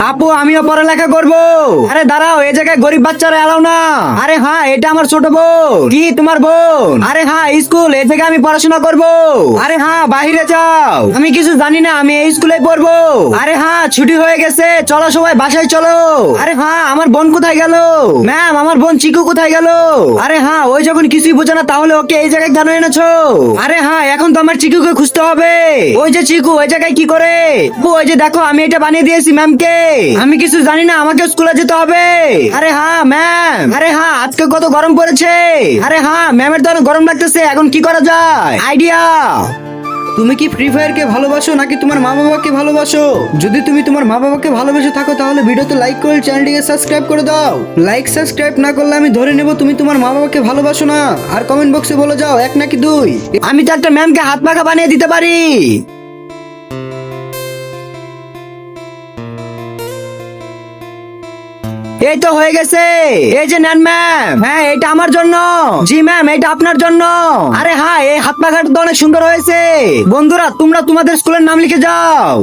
আপু আমিও পড়ালেখা করব। আরে দাঁড়াও, এই জায়গায় গরিব বাচ্চারা এলাও না। আরে হ্যাঁ, এটা আমার ছোট বোন। কি তোমার বোন? আরে হ্যাঁ, স্কুল, এই জায়গায় আমি পড়াশোনা করব। আরে হ্যাঁ, বাইরে যাও, আমি কিছু জানি না, আমি এই স্কুলে পড়বো। আরে হ্যাঁ, ছুটি হয়ে গেছে, চলো সবাই বাসায় চলো। আরে হ্যাঁ, আমার বোন কোথায় গেল? ম্যাম, আমার বোন চিকু কোথায় গেল? আরে হ্যাঁ, ওই যখন কিছুই বোঝে না তাহলে ওকে এই জায়গায় কেন এনেছো? আরে হ্যাঁ, এখন তো আমার চিকুকে খুঁজতে হবে। ওই যে চিকু ওই জায়গায় কি করে? ওই যে দেখো, আমি এটা বানিয়ে দিয়েছি ম্যামকে। আমি কিছু জানি না, আমাকে স্কুলে যেতে হবে। আরে হ্যাঁ ম্যাম, আরে হ্যাঁ, আজকে কত গরম পড়েছে। আরে হ্যাঁ, ম্যামের তো অনেক গরম লাগতেছে, এখন কি করা যায়? আইডিয়া। তুমি কি ফ্রি ফায়ার কে ভালোবাসো নাকি তোমার মা বাবাকে ভালোবাসো? যদি তুমি তোমার মা বাবাকে ভালোবেসে থাকো তাহলে ভিডিওতে লাইক করে চ্যানেলটিকে সাবস্ক্রাইব করে দাও। লাইক সাবস্ক্রাইব না করলে আমি ধরে নেব তুমি তোমার মা বাবাকে ভালোবাসো না। আর কমেন্ট বক্সে বলে যাও এক নাকি দুই। আমি তো একটা ম্যামকে হাত পাখা বানিয়ে দিতে পারি। এই তো হয়ে গেছে। এই যে নেন ম্যাম। হ্যাঁ, এটা আমার জন্য। জি ম্যাম, এটা আপনার জন্য। আরে হ্যাঁ, এই হাত পাখাটা তো অনেক সুন্দর হয়েছে। বন্ধুরা, তোমরা তোমাদের স্কুলের নাম লিখে যাও।